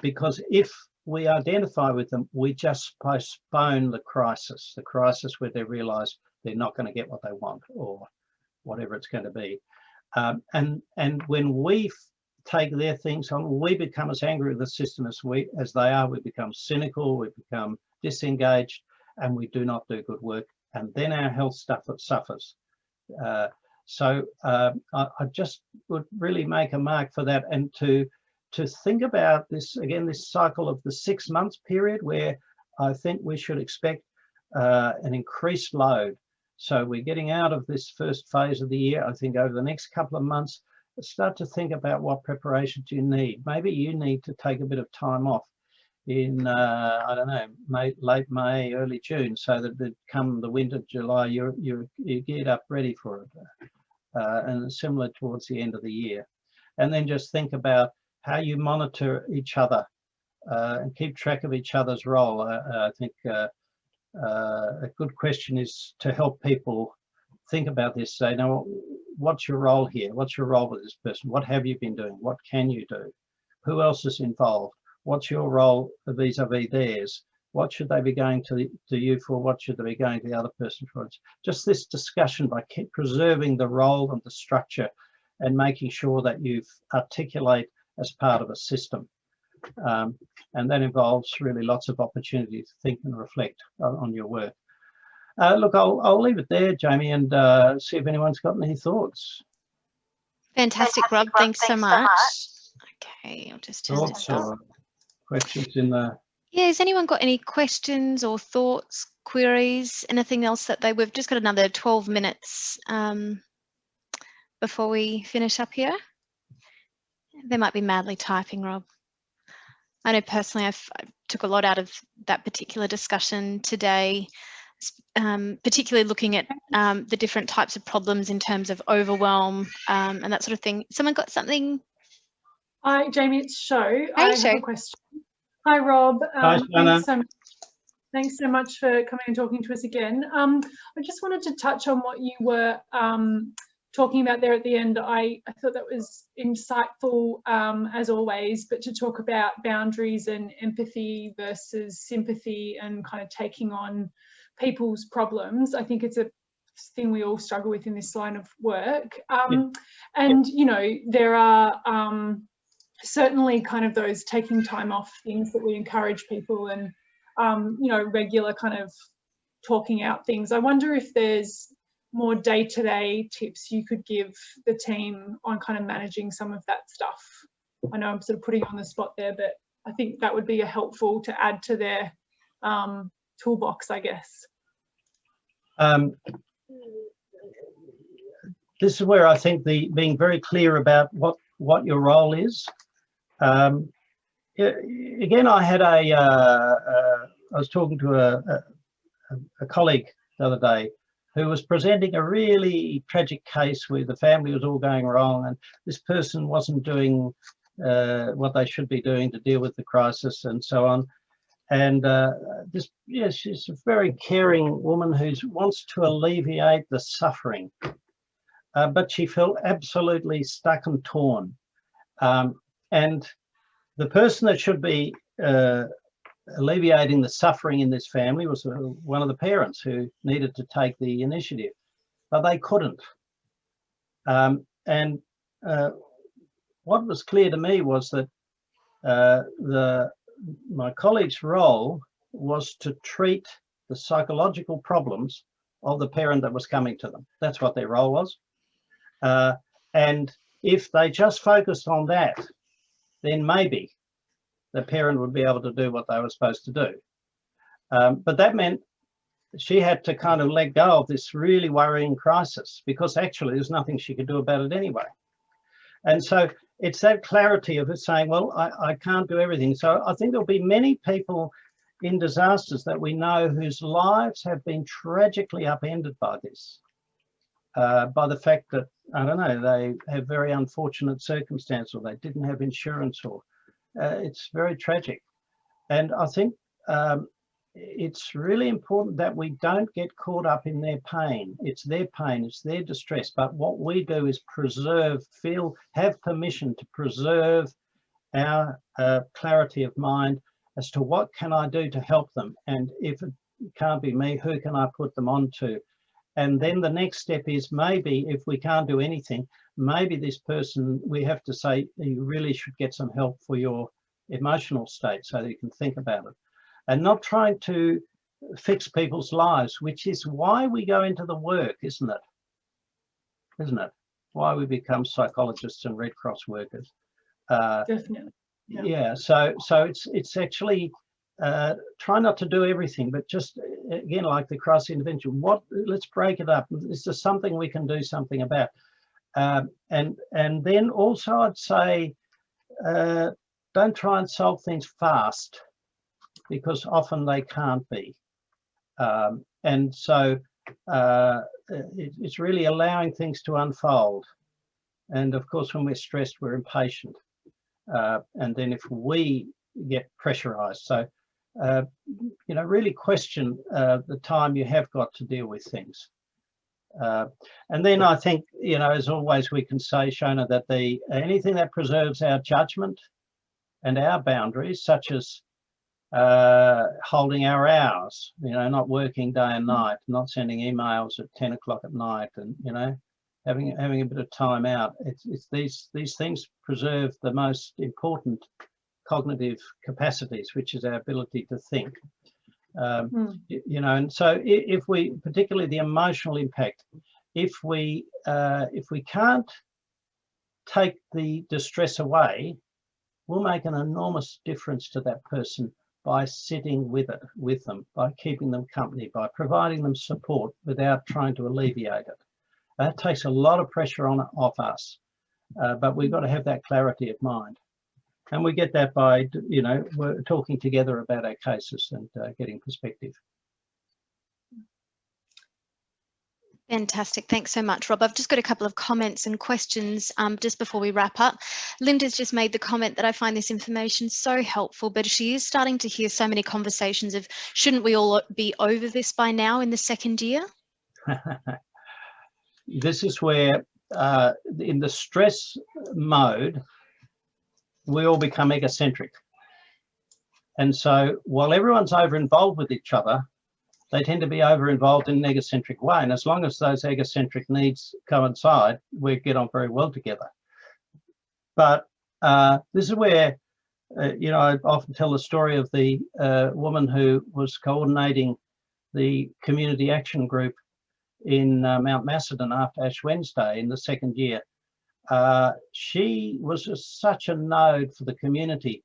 because if we identify with them, we just postpone the crisis where they realize they're not going to get what they want, or whatever it's going to be. And when we take their things on, we become as angry with the system as they are. We become cynical, we become disengaged, and we do not do good work, and then our health suffers. So I just would really make a mark for that, and to think about this again, this cycle of the 6 months period, where I think we should expect an increased load. So we're getting out of this first phase of the year. I think over the next couple of months, start to think about what preparations you need. Maybe you need to take a bit of time off in I don't know, late May, early June, so that come the winter, July, you're geared up, ready for it, and similar towards the end of the year. And then just think about how you monitor each other and keep track of each other's role. I think a good question is to help people think about this. Say, now, what's your role here? What's your role with this person? What have you been doing? What can you do? Who else is involved? What's your role vis-a-vis theirs? What should they be going to you for? What should they be going to the other person for? It's just this discussion by preserving the role and the structure, and making sure that you articulate as part of a system. And that involves really lots of opportunity to think and reflect on your work. Look, I'll leave it there, Jamie, and see if anyone's got any thoughts. Fantastic, Rob. Thanks so much. Okay, I'll just turn this off. Questions in the... Yeah, has anyone got any questions or thoughts, queries, anything else that we've just got another 12 minutes before we finish up here? They might be madly typing, Rob. I know personally I took a lot out of that particular discussion today, particularly looking at the different types of problems in terms of overwhelm and that sort of thing. Someone got something? Hi, Jamie, it's Sho. Hey, I Sho. have a question. Hi, Rob. Hi, thanks so much for coming and talking to us again. I just wanted to touch on what you were talking about there at the end. I thought that was insightful, as always, but to talk about boundaries and empathy versus sympathy and kind of taking on people's problems. I think it's a thing we all struggle with in this line of work. And, you know, there are certainly kind of those taking time off things that we encourage people, and, you know, regular kind of talking out things. I wonder if there's more day-to-day tips you could give the team on kind of managing some of that stuff. I know I'm sort of putting you on the spot there, but I think that would be helpful to add to their toolbox, I guess. This is where I think being very clear about what your role is. Again, I had I was talking to a colleague the other day who was presenting a really tragic case where the family was all going wrong, and this person wasn't doing what they should be doing to deal with the crisis and so on. And she's a very caring woman who wants to alleviate the suffering, but she felt absolutely stuck and torn. And the person that should be alleviating the suffering in this family was one of the parents who needed to take the initiative, but they couldn't. What was clear to me was that my colleague's role was to treat the psychological problems of the parent that was coming to them. That's what their role was. And if they just focused on that, then maybe the parent would be able to do what they were supposed to do. But that meant she had to kind of let go of this really worrying crisis, because actually there's nothing she could do about it anyway. And so it's that clarity of it saying, well, I can't do everything. So I think there'll be many people in disasters that we know whose lives have been tragically upended by this, by the fact that, I don't know, they have very unfortunate circumstances, or they didn't have insurance, or it's very tragic. And I think it's really important that we don't get caught up in their pain. It's their pain, it's their distress. But what we do is preserve, have permission to preserve our clarity of mind as to what can I do to help them. And if it can't be me, who can I put them on to? And then the next step is, maybe if we can't do anything, maybe this person, we have to say, you really should get some help for your emotional state so that you can think about it. And not trying to fix people's lives, which is why we go into the work, isn't it? Isn't it? Why we become psychologists and Red Cross workers. Definitely. Yeah. So it's actually try not to do everything, but just, again, like the crisis intervention, let's break it up. Is there something we can do something about? And then also I'd say, don't try and solve things fast, because often they can't be. And so it's really allowing things to unfold. And of course, when we're stressed, we're impatient. And then if we get pressurized, so, really question the time you have got to deal with things. And then I think, as always, we can say, Shona, that anything that preserves our judgment and our boundaries, such as holding our hours, not working day and night, not sending emails at 10 o'clock at night, and having a bit of time out. It's these things preserve the most important cognitive capacities, which is our ability to think. And so if we, particularly the emotional impact, if we can't take the distress away, we'll make an enormous difference to that person by sitting with them, by keeping them company, by providing them support without trying to alleviate it. That takes a lot of pressure off us, but we've got to have that clarity of mind. And we get that by, we're talking together about our cases and getting perspective. Fantastic. Thanks so much, Rob. I've just got a couple of comments and questions just before we wrap up. Linda's just made the comment that I find this information so helpful, but she is starting to hear so many conversations of, shouldn't we all be over this by now in the second year? This is where, in the stress mode, we all become egocentric. And so while everyone's over-involved with each other, they tend to be over-involved in an egocentric way. And as long as those egocentric needs coincide, we get on very well together. But this is where, I often tell the story of the woman who was coordinating the community action group in Mount Macedon after Ash Wednesday in the second year. She was such a node for the community,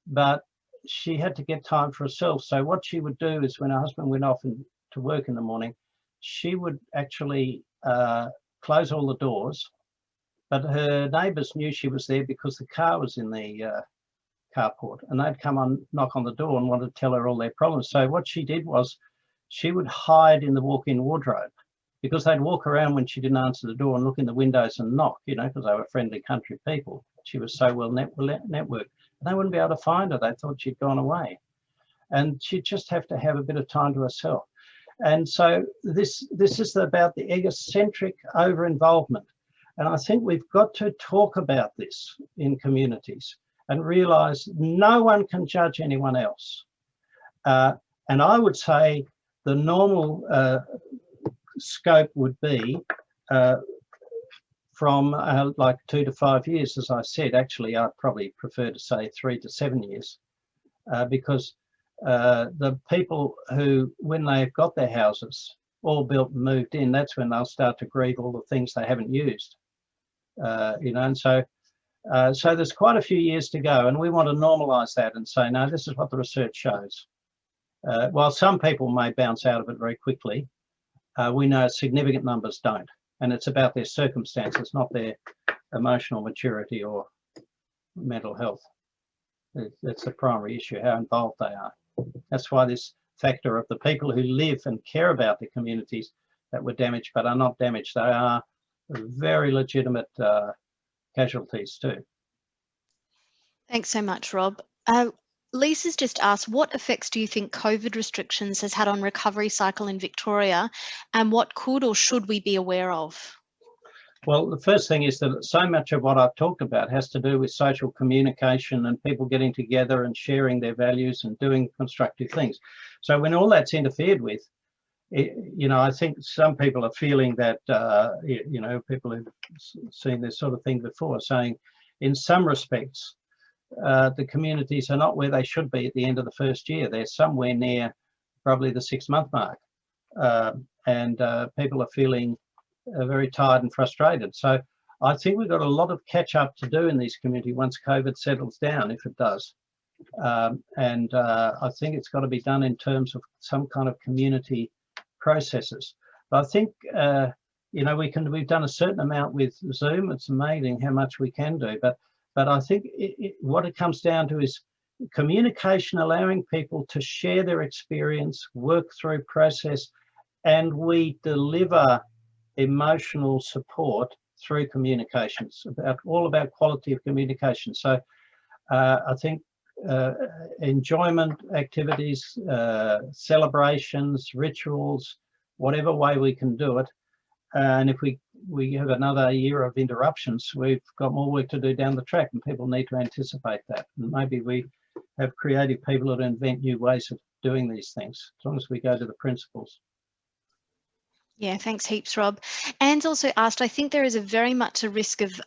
but she had to get time for herself. So what she would do is, when her husband went off to work in the morning, she would actually close all the doors, but her neighbours knew she was there because the car was in the carport, and they'd come knock on the door and want to tell her all their problems. So what she did was, she would hide in the walk-in wardrobe, because they'd walk around when she didn't answer the door and look in the windows and knock, because they were friendly country people. She was so well networked. They wouldn't be able to find her. They thought she'd gone away. And she'd just have to have a bit of time to herself. And so this is about the egocentric over-involvement. And I think we've got to talk about this in communities and realise no one can judge anyone else. And I would say the normal scope would be from like 2 to 5 years, as I said. Actually, I'd probably prefer to say 3 to 7 years, because the people who, when they've got their houses all built and moved in, that's when they'll start to grieve all the things they haven't used. You know, and so there's quite a few years to go, and we want to normalise that and say, no, this is what the research shows. While some people may bounce out of it very quickly, we know significant numbers don't, and it's about their circumstances, not their emotional maturity or mental health. That's the primary issue, how involved they are. That's why this factor of the people who live and care about the communities that were damaged but are not damaged, they are very legitimate casualties too. Thanks so much, Rob. Lisa's just asked, what effects do you think COVID restrictions has had on recovery cycle in Victoria, and what could or should we be aware of? Well, the first thing is that so much of what I've talked about has to do with social communication and people getting together and sharing their values and doing constructive things. So when all that's interfered with, you know, I think some people are feeling that, you know, people who've seen this sort of thing before, saying in some respects, the communities are not where they should be at the end of the first year. They're somewhere near probably the 6-month mark. And people are feeling very tired and frustrated. So I think we've got a lot of catch up to do in these communities once COVID settles down, if it does. And I think it's got to be done in terms of some kind of community processes. But I think, you know, we've done a certain amount with Zoom. It's amazing how much we can do. But I think what it comes down to is communication, allowing people to share their experience, work through process, and we deliver emotional support through communications, all about quality of communication. So I think enjoyment activities, celebrations, rituals, whatever way we can do it. And if we have another year of interruptions, we've got more work to do down the track, and people need to anticipate that. And maybe we have creative people that invent new ways of doing these things, as long as we go to the principles. Yeah, thanks heaps, Rob. Anne's also asked, I think there is very much a risk of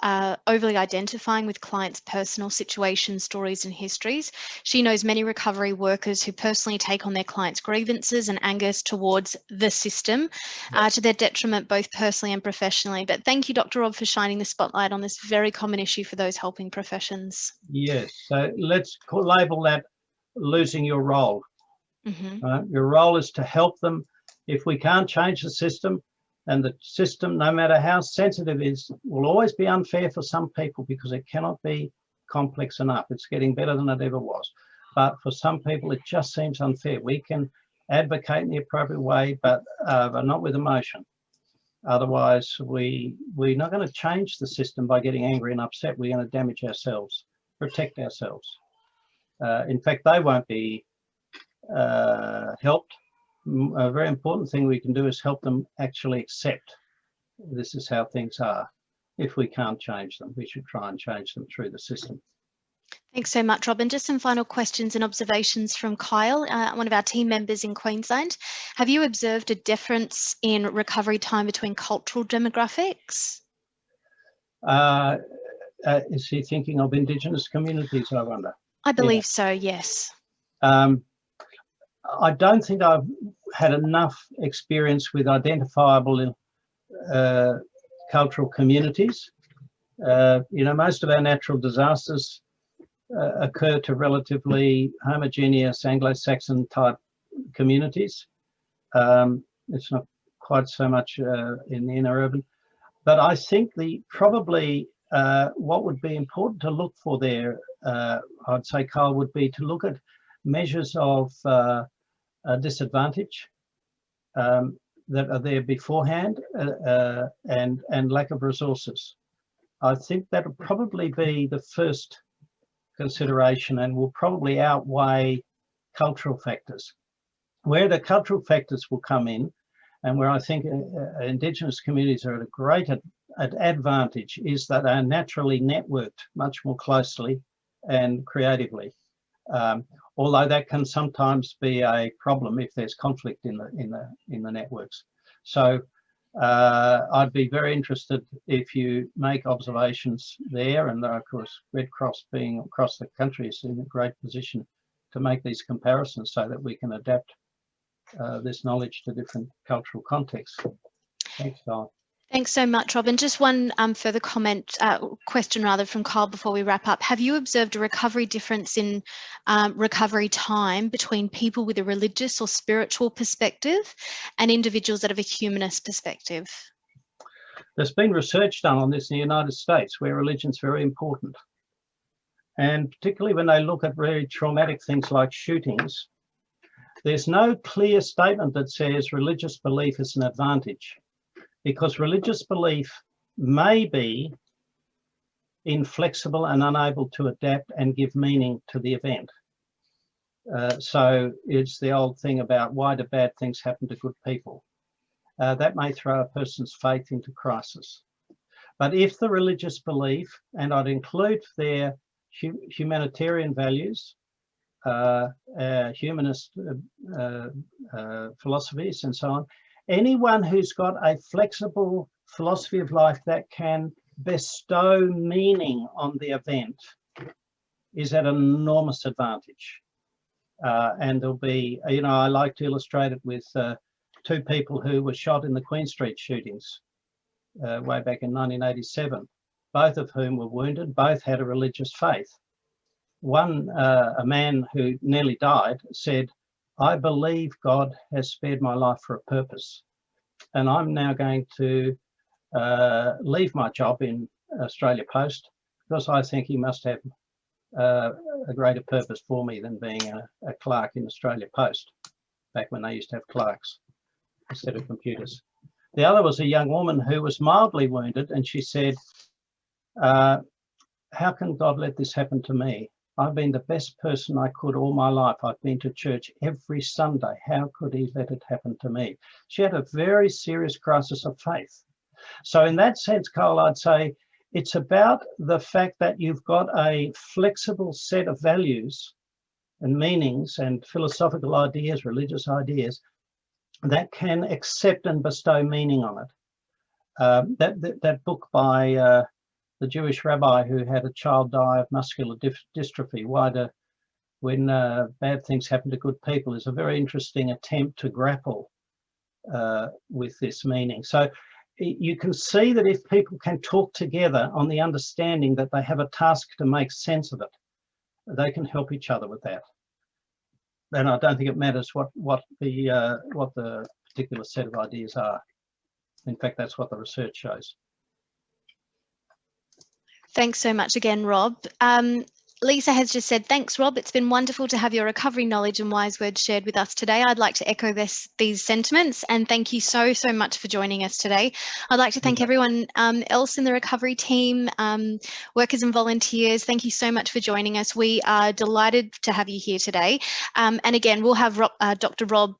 overly identifying with clients' personal situations, stories and histories. She knows many recovery workers who personally take on their clients' grievances and angers towards the system, to their detriment both personally and professionally. But thank you, Dr. Rob, for shining the spotlight on this very common issue for those helping professions. Yes, so let's label that losing your role. Mm-hmm. Your role is to help them. If we can't change the system, and the system, no matter how sensitive it is, will always be unfair for some people because it cannot be complex enough. It's getting better than it ever was. But for some people, it just seems unfair. We can advocate in the appropriate way, but not with emotion. Otherwise, we're not going to change the system by getting angry and upset. We're going to damage ourselves, protect ourselves. In fact, they won't be helped. A very important thing we can do is help them actually accept this is how things are. If we can't change them, we should try and change them through the system. Thanks so much, Rob. And just some final questions and observations from Kyle, one of our team members in Queensland. Have you observed a difference in recovery time between cultural demographics? Is he thinking of Indigenous communities, I wonder? I believe so, yes. I don't think I've had enough experience with identifiable cultural communities. You know, most of our natural disasters occur to relatively homogeneous Anglo-Saxon type communities. It's not quite so much in the inner urban, but I think probably what would be important to look for there, I'd say, Kyle, would be to look at measures of disadvantage that are there beforehand, and lack of resources. I think that would probably be the first consideration, and will probably outweigh cultural factors. Where the cultural factors will come in, and where I think Indigenous communities are at a great advantage, is that they are naturally networked much more closely and creatively. Although that can sometimes be a problem if there's conflict in the networks. So I'd be very interested if you make observations there, and of course Red Cross being across the country is in a great position to make these comparisons so that we can adapt this knowledge to different cultural contexts. Thanks, Kyle. Thanks so much, Rob. And just one further question rather from Kyle before we wrap up. Have you observed a recovery difference in recovery time between people with a religious or spiritual perspective and individuals that have a humanist perspective? There's been research done on this in the United States, where religion's very important. And particularly when they look at very traumatic things like shootings, there's no clear statement that says religious belief is an advantage, because religious belief may be inflexible and unable to adapt and give meaning to the event. So it's the old thing about why do bad things happen to good people? That may throw a person's faith into crisis. But if the religious belief, and I'd include their humanitarian values, humanist philosophies and so on, anyone who's got a flexible philosophy of life that can bestow meaning on the event is at an enormous advantage. And there'll be, you know, I like to illustrate it with two people who were shot in the Queen Street shootings way back in 1987, both of whom were wounded, both had a religious faith. One, a man who nearly died, said, "I believe God has spared my life for a purpose, and I'm now going to leave my job in Australia Post because I think he must have a greater purpose for me than being a clerk in Australia Post," back when they used to have clerks instead of computers. The other was a young woman who was mildly wounded, and she said, "How can God let this happen to me? I've been the best person I could all my life. I've been to church every Sunday. How could he let it happen to me?" She had a very serious crisis of faith. So in that sense, Cole, I'd say it's about the fact that you've got a flexible set of values and meanings and philosophical ideas, religious ideas, that can accept and bestow meaning on it. That book by the Jewish rabbi who had a child die of muscular dystrophy, when bad things happen to good people, is a very interesting attempt to grapple with this meaning. So you can see that if people can talk together on the understanding that they have a task to make sense of it, they can help each other with that. And I don't think it matters what the particular set of ideas are. In fact, that's what the research shows. Thanks so much again, Rob. Lisa has just said, "Thanks, Rob. It's been wonderful to have your recovery knowledge and wise words shared with us today." I'd like to echo these sentiments, and thank you so much for joining us today. I'd like to thank everyone else in the recovery team, workers and volunteers. Thank you so much for joining us. We are delighted to have you here today. And again, we'll have Dr. Rob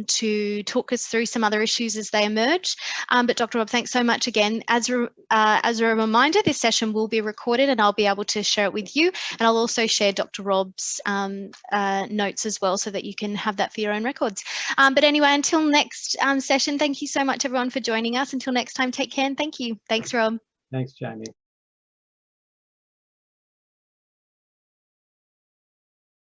to talk us through some other issues as they emerge. But Dr. Rob, thanks so much again. As a reminder, this session will be recorded and I'll be able to share it with you. And I'll also share Dr. Rob's notes as well so that you can have that for your own records. But anyway, until next session, thank you so much, everyone, for joining us. Until next time, take care and thank you. Thanks, Rob. Thanks, Jamie.